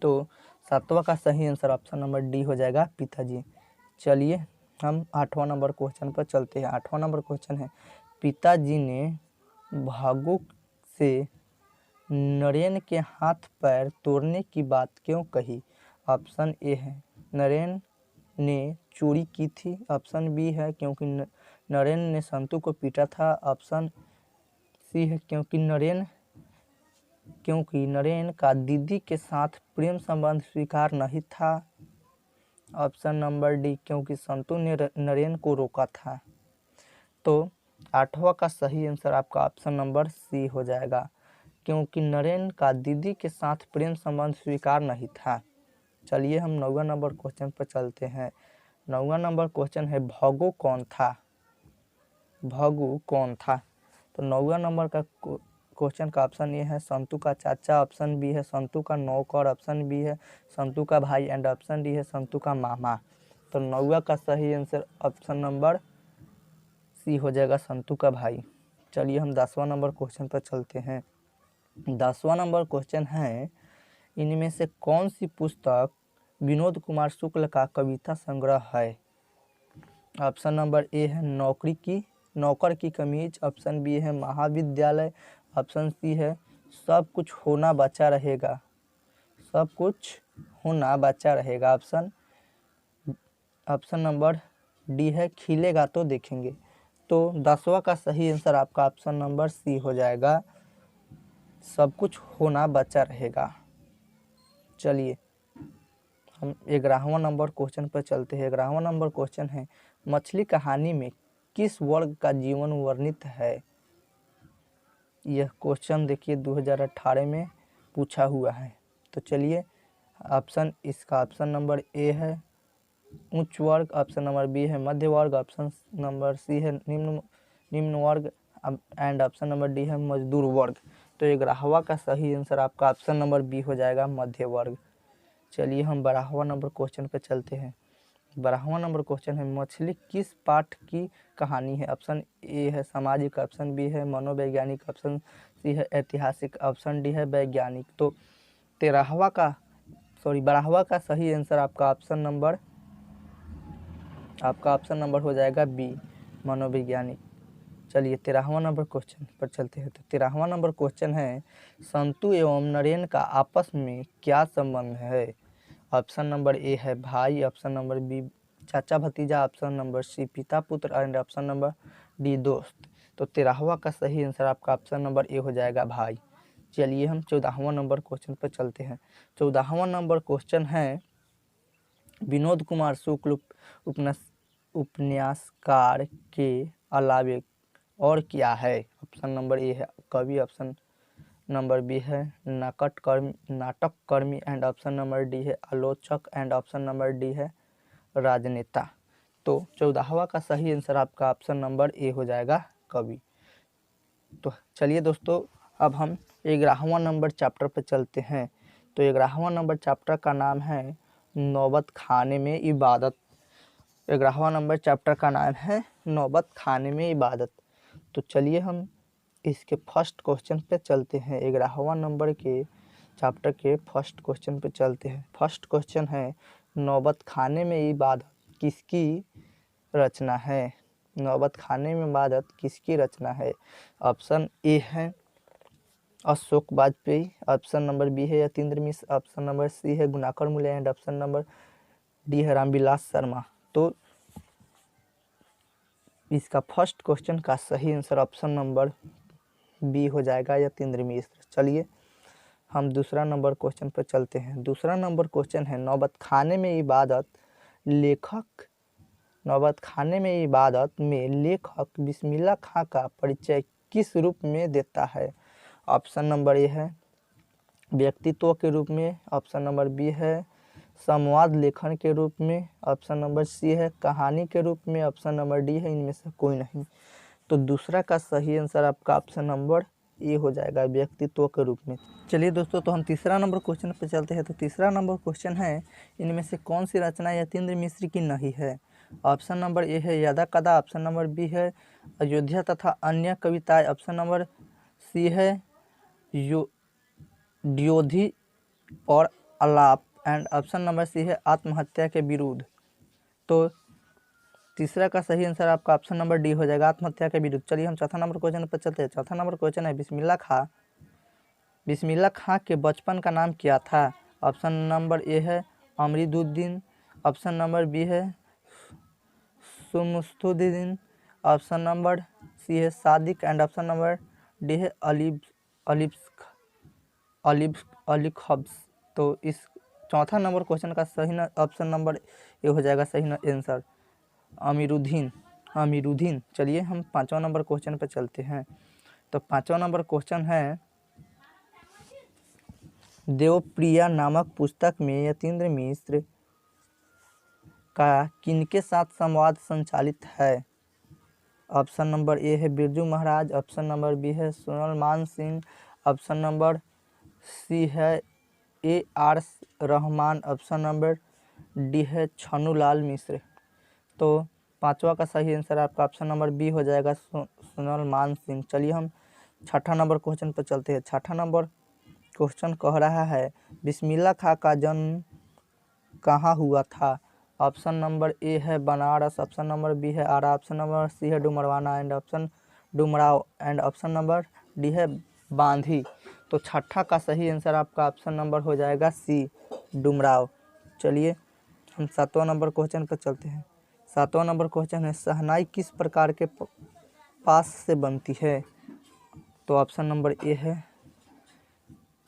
तो सातवां का सही आंसर ऑप्शन नंबर डी हो जाएगा, पिताजी। चलिए हम आठवां नंबर क्वेश्चन पर चलते हैं। आठवां नंबर क्वेश्चन है पिताजी ने भागु से नरेन के हाथ पैर तोड़ने की बात क्यों कही? ऑप्शन ए है नरेन ने चोरी की थी, ऑप्शन बी है क्योंकि नरेन ने संतू को पीटा था, ऑप्शन सी है क्योंकि नरेन का दीदी के साथ प्रेम संबंध स्वीकार नहीं था, ऑप्शन नंबर डी क्योंकि संतू ने नरेन को रोका था। तो आठवां का सही आंसर आपका ऑप्शन नंबर सी हो जाएगा, क्योंकि नरेन का दीदी के साथ प्रेम संबंध स्वीकार नहीं था। चलिए हम नौवां नंबर क्वेश्चन पर चलते हैं। नौवां नंबर क्वेश्चन है भगु कौन था? भगु कौन था? तो नौवां नंबर का क्वेश्चन का ऑप्शन ए है संतू का चाचा, ऑप्शन बी है संतू का नौकर, ऑप्शन बी है संतू का भाई एंड ऑप्शन डी है संतू का मामा। तो नौवां का सही आंसर ऑप्शन नंबर सी हो जाएगा, संतू का भाई। चलिए हम 10वां नंबर क्वेश्चन पर चलते हैं। 10वां नंबर क्वेश्चन है इनमें से कौन सी पुस्तक विनोद कुमार शुक्ल का कविता संग्रह है? ऑप्शन नंबर ए है नौकर की कमीज, ऑप्शन बी है महाविद्यालय, ऑप्शन सी है सब कुछ होना बचा रहेगा, ऑप्शन नंबर डी है खिलेगा तो देखेंगे। तो 10वां का सही आंसर आपका ऑप्शन नंबर सी हो जाएगा, सब कुछ होना बचा रहेगा। चलिए हम 11वां नंबर क्वेश्चन पर चलते हैं। 11वां नंबर क्वेश्चन है, मछली कहानी में किस वर्ग का जीवन वर्णित है? यह क्वेश्चन देखिए 2018 में पूछा हुआ है। तो चलिए इसका ऑप्शन नंबर ए है उच्च वर्ग, ऑप्शन नंबर बी है मध्य वर्ग, ऑप्शन नंबर सी है निम्न वर्ग एंड ऑप्शन नंबर डी है मजदूर वर्ग। तो 11वां का सही आंसर आपका ऑप्शन नंबर बी हो जाएगा, मध्य वर्ग। चलिए हम 12वां नंबर क्वेश्चन पे चलते हैं। 12वां नंबर क्वेश्चन है, मछली किस पाठ की कहानी है? ऑप्शन ए है सामाजिक, ऑप्शन बी है मनोवैज्ञानिक, ऑप्शन सी है ऐतिहासिक, ऑप्शन डी है वैज्ञानिक। तो 12वां का सही आंसर आपका ऑप्शन नंबर हो जाएगा बी, मनोवैज्ञानिक। चलिए 13वां नंबर क्वेश्चन पर चलते हैं। तो 13वां नंबर क्वेश्चन है, संतु एवं नरेन का आपस में क्या संबंध है? ऑप्शन नंबर ए है भाई, ऑप्शन नंबर बी चाचा भतीजा, ऑप्शन नंबर सी पिता पुत्र एंड ऑप्शन नंबर डी दोस्त। तो 13वां का सही आंसर आपका ऑप्शन नंबर ए हो जाएगा भाई। चलिए हम 14वां नंबर क्वेश्चन पर चलते हैं। 14वां नंबर क्वेश्चन है, विनोद कुमार शुक्ल उपन्यासकार के अलावे और क्या है? ऑप्शन नंबर ए है कवि, ऑप्शन नंबर बी है नाटक कर्मी एंड ऑप्शन नंबर डी है आलोचक एंड ऑप्शन नंबर डी है राजनेता। तो 14वां का सही आंसर आपका ऑप्शन नंबर ए हो जाएगा, कवि। तो चलिए दोस्तों अब हम 11वां नंबर चैप्टर पर चलते हैं। तो 11वां नंबर चैप्टर का नाम है नौबत खाने में इबादत। 11वां नंबर चैप्टर का नाम है नौबत खाने में इबादत। तो चलिए हम इसके फर्स्ट क्वेश्चन पे चलते हैं। 11वां नंबर के चैप्टर के फर्स्ट क्वेश्चन पे चलते हैं। फर्स्ट क्वेश्चन है, नौबत खाने में इबादत किसकी रचना है? नौबत खाने में इबादत किसकी रचना है? ऑप्शन ए है Ashok Vajpeyi, option number B है Yatindra Mishra, option number C है गुणाकर मूल्य एंड ऑप्शन नंबर डी है रामविलास शर्मा। तो इसका फर्स्ट क्वेश्चन का सही आंसर ऑप्शन नंबर बी हो जाएगा, यतीन्द्र मिश्र। चलिए हम दूसरा नंबर क्वेश्चन पर चलते हैं। दूसरा नंबर क्वेश्चन है, नौबत खाने में इबादत में लेखक बिस्मिल्लाह खां का परिचय किस रूप में देता है? ऑप्शन नंबर ए है व्यक्तित्व के रूप में, ऑप्शन नंबर बी है संवाद लेखन के रूप में, ऑप्शन नंबर सी है कहानी के रूप में, ऑप्शन नंबर डी है इनमें से कोई नहीं। तो दूसरा का सही आंसर आपका ऑप्शन नंबर ए हो जाएगा, व्यक्तित्व के रूप में। चलिए दोस्तों तो हम तीसरा नंबर क्वेश्चन पर चलते हैं। तो तीसरा नंबर क्वेश्चन है, इनमें से कौन सी रचना यतीन्द्र मिश्र की नहीं है? ऑप्शन नंबर ए है यदा कदा, ऑप्शन नंबर बी है अयोध्या तथा अन्य कविताएं, ऑप्शन नंबर सी है द्योधि और आलाप एंड ऑप्शन नंबर सी है आत्महत्या के विरुद्ध। तो तीसरा का सही आंसर आपका ऑप्शन नंबर डी हो जाएगा, आत्महत्या के विरुद्ध। चलिए हम चौथा नंबर क्वेश्चन पर चलते हैं। चौथा नंबर क्वेश्चन है, बिस्मिल्लाह खां के बचपन का नाम क्या था? ऑप्शन नंबर ए है अमरीदुद्दीन, ऑप्शन नंबर बी है सुमुस्तुद्दीन, ऑप्शन नंबर सी है Sadiq and option number D है अलीखब्स। तो इस चौथा नंबर क्वेश्चन का सही ऑप्शन नंबर ए हो जाएगा सही आंसर, अमीरुद्दीन। चलिए हम पांचवा नंबर क्वेश्चन पर चलते हैं। तो पांचवा नंबर क्वेश्चन है, देवप्रिया नामक पुस्तक में यतीन्द्र मिश्र का किनके साथ संवाद संचालित है? ऑप्शन नंबर ए है Birju Maharaj, option number B है सोनल मान सिंह, ऑप्शन नंबर सी है AR Rahman, option number D है छन्नूलाल मिश्र। तो पांचवा का सही आंसर आपका ऑप्शन नंबर बी हो जाएगा, सोनल मान सिंह। चलिए हम छठा नंबर क्वेश्चन पर चलते हैं। छठा नंबर क्वेश्चन कह रहा है, बिस्मिल्लाह खां का जन्म कहाँ हुआ था? ऑप्शन नंबर ए है बनारस, ऑप्शन नंबर बी है आरा, ऑप्शन नंबर सी है Dumarwana and Dumraon and option number D है बांधी। तो छठा का सही आंसर आपका ऑप्शन नंबर हो जाएगा सी, डुमराव। चलिए हम सातवां नंबर क्वेश्चन पर चलते हैं। सातवां नंबर क्वेश्चन है, शहनाई किस प्रकार के पास से बनती है? तो ऑप्शन नंबर ए है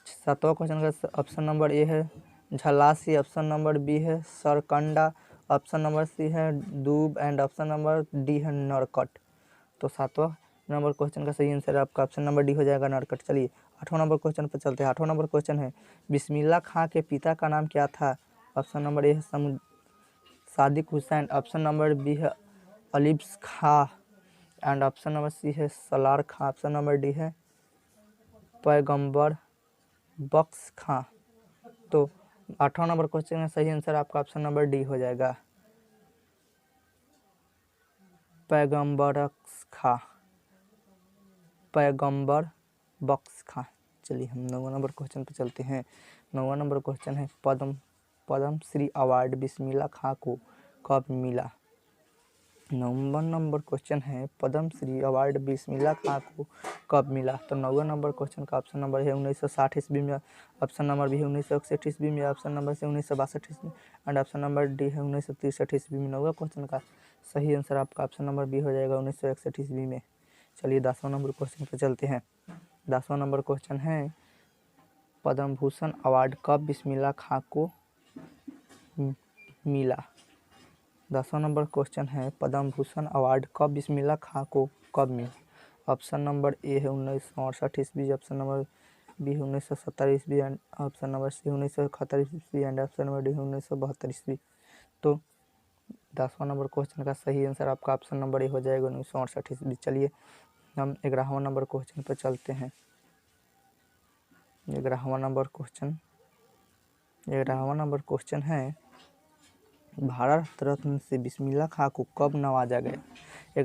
सातवां क्वेश्चन का ऑप्शन नंबर ए है झलासी, ऑप्शन नंबर बी है सरकंडा, ऑप्शन नंबर सी है दूब एंड ऑप्शन नंबर डी है नरकट। तो सातवां नंबर क्वेश्चन का सही आंसर आपका ऑप्शन नंबर डी हो जाएगा नरकट। चलिए 8वां नंबर क्वेश्चन पर चलते हैं। 8वां नंबर क्वेश्चन है बिस्मिल्लाह खां के पिता का नाम क्या था? ऑप्शन नंबर ए है Sadiq Hussain, option number B है अलीब्स Khan and option number C है Salar Khan, option number D है पैगंबर बख्श खां। तो 8वां नंबर क्वेश्चन का सही आंसर आपका ऑप्शन नंबर डी हो जाएगा पैगंबर खां, पैगंबर बख्श खां। चलिए हम 9वां नंबर क्वेश्चन पे चलते हैं। 9वां नंबर क्वेश्चन है पद्म श्री अवार्ड बिस्मिल्लाह खां को कब मिला? 9वां नंबर क्वेश्चन है पद्म श्री अवार्ड बिस्मिल्लाह खां को कब मिला? तो 9वां नंबर क्वेश्चन का ऑप्शन नंबर है 1960 ईस्वी में, ऑप्शन नंबर बी है 1961 ईस्वी में, ऑप्शन नंबर सी 1962 ईस्वी में एंड ऑप्शन नंबर डी है 1963 ईस्वी में। 9वां क्वेश्चन का सही आंसर आपका ऑप्शन नंबर बी हो जाएगा 1961 ईस्वी में। चलिए 10वां नंबर क्वेश्चन पर चलते हैं। 10वां नंबर क्वेश्चन है पद्म भूषण अवार्ड कब बिस्मिल्लाह खां को मिला? 10वां नंबर क्वेश्चन है पद्म भूषण अवार्ड कब बिस्मिल्लाह खां को कब मिला? ऑप्शन नंबर ए है 1968 ईस्वी, ऑप्शन नंबर बी है 1970 ईस्वी एंड ऑप्शन नंबर सी 1971 ईस्वी एंड ऑप्शन नंबर डी है 1972 ईस्वी। तो 10वां नंबर क्वेश्चन का सही आंसर आपका ऑप्शन नंबर ए हो जाएगा 1968 ईस्वी। चलिए हम 11वां नंबर क्वेश्चन पर चलते हैं। 11वां नंबर क्वेश्चन है भारत रत्न से बिस्मिल्लाह खां को कब नवाजा गया?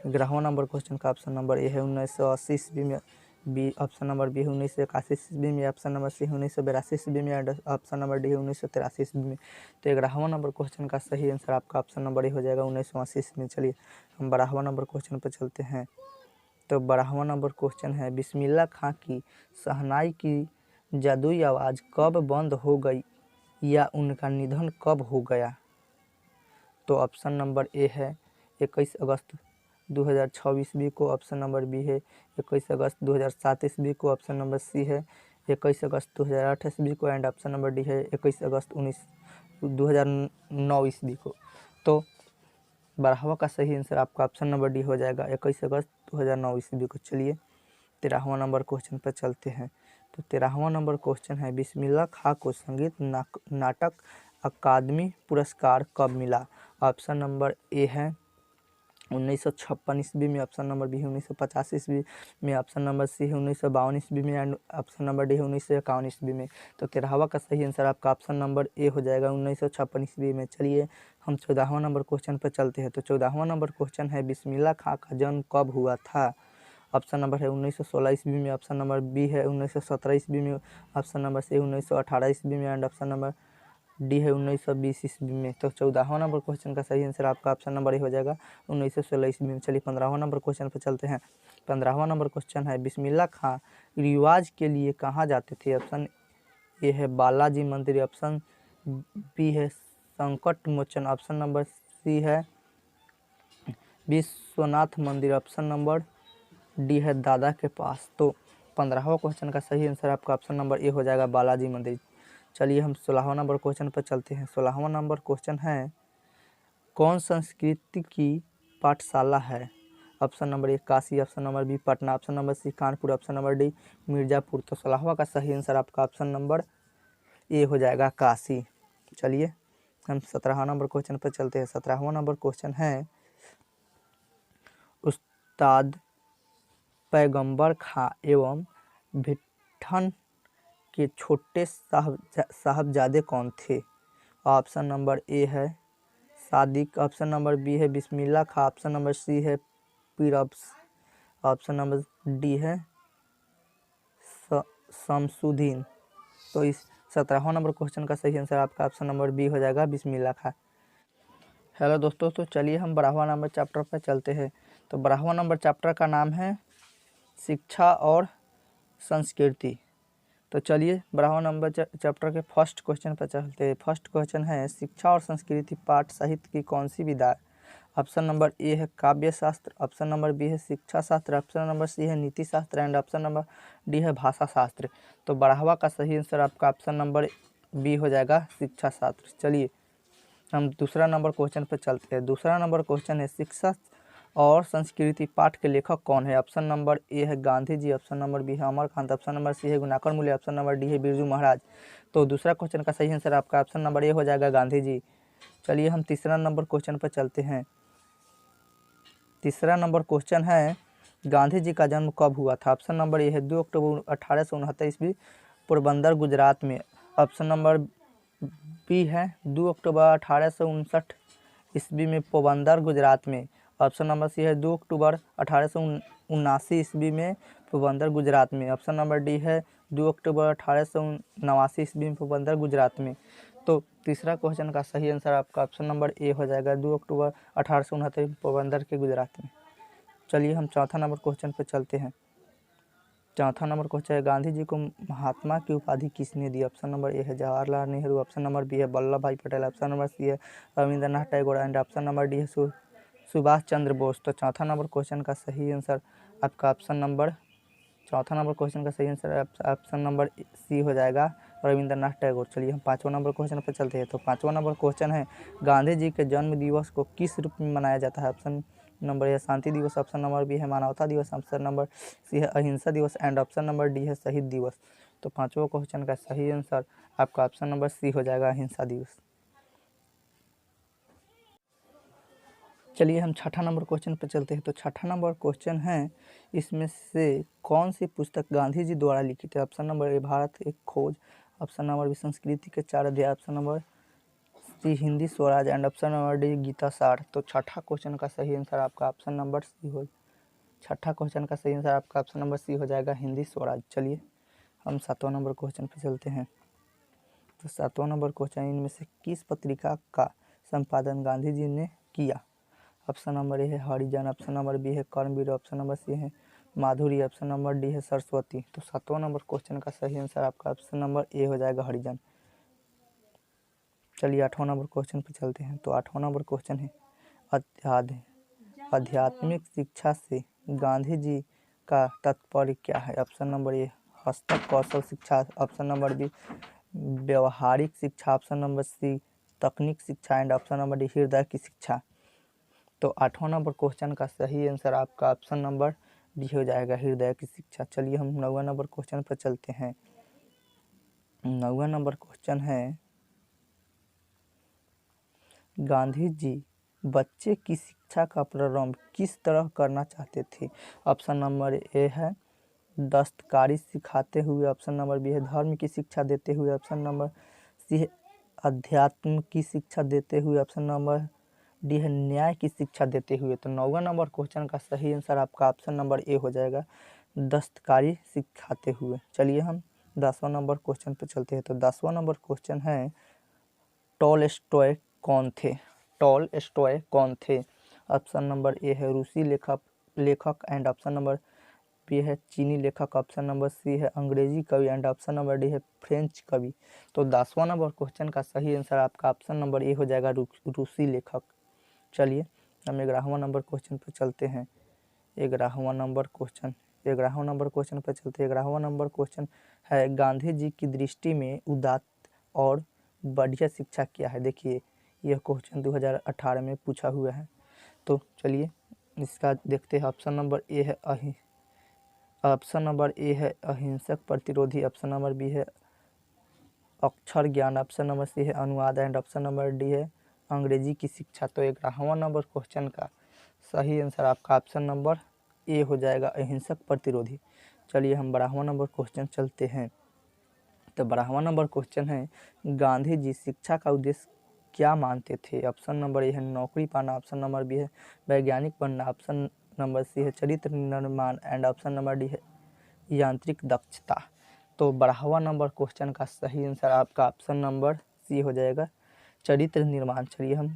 11वां नंबर क्वेश्चन का ऑप्शन नंबर ए है 1980 ईस्वी में, बी ऑप्शन नंबर बी है 1981 ईस्वी में, ऑप्शन नंबर सी 1982 ईस्वी में एंड ऑप्शन नंबर डी है 1983 ईस्वी में। तो 11वां नंबर क्वेश्चन का सही आंसर आपका ऑप्शन नंबर ए हो जाएगा 1980 ईस्वी में। चलिए हम 12वां नंबर क्वेश्चन पर चलते हैं। तो 12वां नंबर क्वेश्चन है बिस्मिल्लाह खां की शहनाई की जादुई आवाज़ कब बंद हो गई या उनका निधन कब हो गया? तो ऑप्शन नंबर ए है 21 अगस्त 2006 ईस्वी को, ऑप्शन नंबर बी है 21 अगस्त 2007 ईस्वी को, ऑप्शन नंबर सी है 21 अगस्त 2008 ईस्वी को एंड ऑप्शन नंबर डी है 21 अगस्त 2009 ईस्वी को। तो 12वां का सही आंसर आपका ऑप्शन नंबर डी हो जाएगा 21 अगस्त 2009 ईस्वी को। चलिए 13वां नंबर क्वेश्चन पर चलते हैं। तो 13वां नंबर क्वेश्चन है बिस्मिल्लाह खां को संगीत नाटक अकादमी पुरस्कार कब मिला? ऑप्शन नंबर ए है 1956 ईस्वी में, ऑप्शन नंबर बी है 1950 ईस्वी में, ऑप्शन नंबर सी है 1952 ईस्वी में एंड ऑप्शन नंबर डी है 1951 ईस्वी में। तो 13वां का सही आंसर आपका ऑप्शन नंबर ए हो जाएगा 1956 ईस्वी में। चलिए हम 14वां नंबर क्वेश्चन पर चलते हैं। तो 14वां नंबर क्वेश्चन है बिस्मिल्लाह खां का जन्म कब हुआ था? ऑप्शन नंबर है 1916 ईस्वी में, ऑप्शन नंबर बी है 1917 ईस्वी में, ऑप्शन नंबर सी 1918 ईस्वी में एंड ऑप्शन नंबर डी है 1920 ईस्वी में। तो 14वां नंबर क्वेश्चन का सही आंसर आपका ऑप्शन नंबर ए हो जाएगा 1916 ईस्वी में। चलिए 15वां नंबर क्वेश्चन पर चलते हैं। 15वां नंबर क्वेश्चन है बिस्मिल्लाह खां रिवाज के लिए कहाँ जाते थे? ऑप्शन ए है बालाजी मंदिर, ऑप्शन बी है संकट मोचन, ऑप्शन नंबर सी है विश्वनाथ मंदिर, ऑप्शन नंबर डी है दादा के पास। तो 15वां क्वेश्चन का सही आंसर आपका ऑप्शन नंबर ए हो जाएगा बालाजी मंदिर। चलिए हम 16वां नंबर क्वेश्चन पर चलते हैं। 16वां नंबर क्वेश्चन है कौन संस्कृति की पाठशाला है? Option number A Kashi, option number B Patna, option number C Kanpur, option number D Mirzapur. तो 16वां का सही आंसर आपका ऑप्शन नंबर ए हो जाएगा काशी। चलिए हम 17वां नंबर क्वेश्चन पर चलते हैं। 17वां नंबर क्वेश्चन है उस्ताद पैगंबर खां एवं भिट्ठन के छोटे साहबजादे कौन थे? ऑप्शन नंबर ए है सादिक, ऑप्शन नंबर बी है बिस्मिल्लाह खां, ऑप्शन नंबर सी है पीरब्स, ऑप्शन नंबर डी है शमसुद्दीन। तो इस 17वां नंबर क्वेश्चन का सही आंसर आपका ऑप्शन नंबर बी हो जाएगा बिस्मिल्लाह खां। हेलो दोस्तों, तो चलिए हम 12वां नंबर चैप्टर पर चलते हैं। तो 12वां नंबर चैप्टर का नाम है शिक्षा और संस्कृति। तो चलिए 12वां नंबर चैप्टर के फर्स्ट क्वेश्चन पर चलते हैं। फर्स्ट क्वेश्चन है शिक्षा और संस्कृति पाठ साहित्य की कौन सी विधा? ऑप्शन नंबर ए है काव्य शास्त्र, ऑप्शन नंबर बी है शिक्षा शास्त्र, ऑप्शन नंबर सी है नीति शास्त्र एंड ऑप्शन नंबर डी है भाषा शास्त्र। तो 12वां का सही आंसर आपका ऑप्शन नंबर बी हो जाएगा शिक्षा शास्त्र। चलिए हम दूसरा नंबर क्वेश्चन पर चलते हैं। दूसरा नंबर क्वेश्चन है शिक्षा और संस्कृति पाठ के लेखक कौन है। ऑप्शन नंबर ए है Gandhi ji, option number B है अमरकांत, ऑप्शन नंबर सी है गुणाकर मूल्य, ऑप्शन नंबर डी है बिरजू महाराज। तो दूसरा क्वेश्चन का सही आंसर आपका ऑप्शन नंबर ए हो जाएगा गांधी जी। चलिए हम तीसरा नंबर क्वेश्चन पर चलते हैं। तीसरा नंबर क्वेश्चन है गांधी जी का जन्म कब हुआ था। ऑप्शन नंबर ए है 2 अक्टूबर 1869 ईस्वी पोरबंदर गुजरात में, ऑप्शन नंबर बी है 2 अक्टूबर 1859 ईस्वी में पोरबंदर गुजरात में, ऑप्शन नंबर सी है 2 अक्टूबर 1879 ईस्वी में पोरबंदर गुजरात में, ऑप्शन नंबर डी है 2 अक्टूबर 1889 ईस्वी में पोरबंदर गुजरात में। तो तीसरा क्वेश्चन का सही आंसर आपका ऑप्शन नंबर ए हो जाएगा 2 अक्टूबर 1869 पोरबंदर के गुजरात में। चलिए हम चौथा नंबर क्वेश्चन पर चलते हैं। चौथा नंबर क्वेश्चन है गांधी जी को महात्मा की उपाधि किसने दी। ऑप्शन नंबर ए है Jawaharlal Nehru, option number B है Vallabh Bhai Patel, option number C है Rabindranath Tagore and option number D है सुभाष चंद्र बोस। तो चौथा नंबर क्वेश्चन का सही आंसर आपका ऑप्शन नंबर चौथा नंबर क्वेश्चन का सही आंसर ऑप्शन नंबर सी हो जाएगा रविंद्रनाथ टैगोर। चलिए हम पाँचवा नंबर क्वेश्चन पर चलते हैं। तो पाँचवा नंबर क्वेश्चन है गांधी जी के जन्म दिवस को किस रूप में मनाया जाता है। ऑप्शन नंबर ए शांति दिवस, ऑप्शन नंबर बी है मानवता दिवस, ऑप्शन नंबर सी है अहिंसा दिवस एंड ऑप्शन नंबर डी है शहीद दिवस। तो पाँचवा क्वेश्चन का सही आंसर आपका ऑप्शन नंबर सी हो जाएगा अहिंसा दिवस। चलिए हम छठा नंबर क्वेश्चन पर चलते हैं। तो छठा नंबर क्वेश्चन है इसमें से कौन सी पुस्तक गांधी जी द्वारा लिखित है। ऑप्शन नंबर ए भारत एक खोज, ऑप्शन नंबर बी संस्कृति के 4 अध्याय, option number C Hindi Swaraj and option number D Gita Saar. तो छठा क्वेश्चन का सही आंसर आपका ऑप्शन नंबर सी हो छठा क्वेश्चन का सही आंसर आपका ऑप्शन नंबर सी हो जाएगा हिंदी स्वराज। चलिए हम सातवां नंबर क्वेश्चन पर चलते हैं। तो सातवां नंबर क्वेश्चन इनमें से किस पत्रिका का संपादन गांधी जी ने किया। ऑप्शन नंबर ए है हरिजन, ऑप्शन नंबर बी है कर्मवीर, ऑप्शन नंबर सी है माधुरी, ऑप्शन नंबर डी है सरस्वती। तो सातवां नंबर क्वेश्चन का सही आंसर आपका ऑप्शन नंबर ए हो जाएगा हरिजन। चलिए आठवां नंबर क्वेश्चन पर चलते हैं। तो आठवां नंबर क्वेश्चन है आध्यात्मिक शिक्षा से गांधी जी का तात्पर्य क्या है। ऑप्शन नंबर ए हस्तक कौशल शिक्षा, ऑप्शन नंबर बी व्यवहारिक शिक्षा, ऑप्शन नंबर सी तकनीक शिक्षा एंड ऑप्शन नंबर डी हृदय की शिक्षा। तो आठवां नंबर क्वेश्चन का सही आंसर आपका ऑप्शन नंबर डी हो जाएगा हृदय की शिक्षा। चलिए हम नौवां नंबर क्वेश्चन पर चलते हैं। नौवां नंबर क्वेश्चन है गांधी जी बच्चे की शिक्षा का प्रारंभ किस तरह करना चाहते थे। ऑप्शन नंबर ए है दस्तकारी सिखाते हुए, ऑप्शन नंबर बी है धर्म की शिक्षा देते हुए, ऑप्शन नंबर सी है अध्यात्म की शिक्षा देते हुए, ऑप्शन नंबर डी है न्याय की शिक्षा देते हुए। तो नौवां नंबर क्वेश्चन का सही आंसर आपका ऑप्शन नंबर ए हो जाएगा दस्तकारी सिखाते हुए। चलिए हम 10वां नंबर क्वेश्चन पर चलते हैं। तो 10वां नंबर क्वेश्चन है टॉलस्टॉय कौन थे। टॉलस्टॉय कौन थे। ऑप्शन नंबर ए है रूसी लेखक एंड ऑप्शन नंबर बी है चीनी लेखक, ऑप्शन नंबर सी है अंग्रेजी कवि एंड ऑप्शन नंबर डी है फ्रेंच कवि। तो 10वां नंबर क्वेश्चन का सही आंसर आपका ऑप्शन नंबर ए हो जाएगा रूसी लेखक। चलिए हम 11वां नंबर क्वेश्चन पर चलते हैं। 11वां नंबर क्वेश्चन पर चलते हैं। 11वां नंबर क्वेश्चन है गांधी जी की दृष्टि में उदात्त और बढ़िया शिक्षा क्या है। देखिए यह क्वेश्चन 2018 में पूछा हुआ है। तो चलिए इसका देखते हैं। ऑप्शन नंबर ए है अहिंसक प्रतिरोधी, ऑप्शन नंबर बी है अक्षर ज्ञान, ऑप्शन नंबर सी है अनुवाद एंड ऑप्शन नंबर डी है अंग्रेजी की शिक्षा। तो 11वां नंबर क्वेश्चन का सही आंसर आपका ऑप्शन नंबर ए हो जाएगा अहिंसक प्रतिरोधी। चलिए हम 12वां नंबर क्वेश्चन चलते हैं। तो 12वां नंबर क्वेश्चन है गांधी जी शिक्षा का उद्देश्य क्या मानते थे। ऑप्शन नंबर ए है नौकरी पाना, ऑप्शन नंबर बी है वैज्ञानिक बनना, ऑप्शन नंबर सी है चरित्र निर्माण एंड ऑप्शन नंबर डी है यांत्रिक दक्षता। तो 12वां नंबर क्वेश्चन का सही आंसर आपका ऑप्शन नंबर सी हो जाएगा चरित्र निर्माण। चलिए हम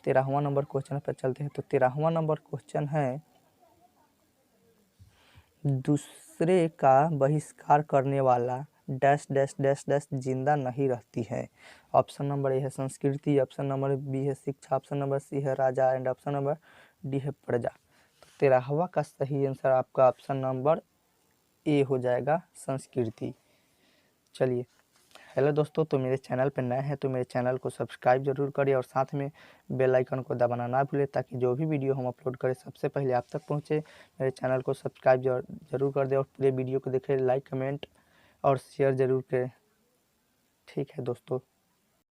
13वां नंबर क्वेश्चन पर चलते हैं। तो 13वां नंबर क्वेश्चन है दूसरे का बहिष्कार करने वाला डैश डैश डैश डैश जिंदा नहीं रहती है। ऑप्शन नंबर ए है संस्कृति, ऑप्शन नंबर बी है शिक्षा, ऑप्शन नंबर सी है राजा एंड ऑप्शन नंबर डी है प्रजा। तो 13वां का सही आंसर आपका ऑप्शन नंबर ए हो जाएगा, संस्कृति। चलिए, हेलो दोस्तों, तो मेरे चैनल पर नए हैं तो मेरे चैनल को सब्सक्राइब जरूर करिए और साथ में बेल आइकन को दबाना ना भूलें, ताकि जो भी वीडियो हम अपलोड करें सबसे पहले आप तक पहुंचे। मेरे चैनल को सब्सक्राइब जरूर कर दें और पूरे वीडियो को देखें, लाइक कमेंट और शेयर जरूर करें। ठीक है दोस्तों।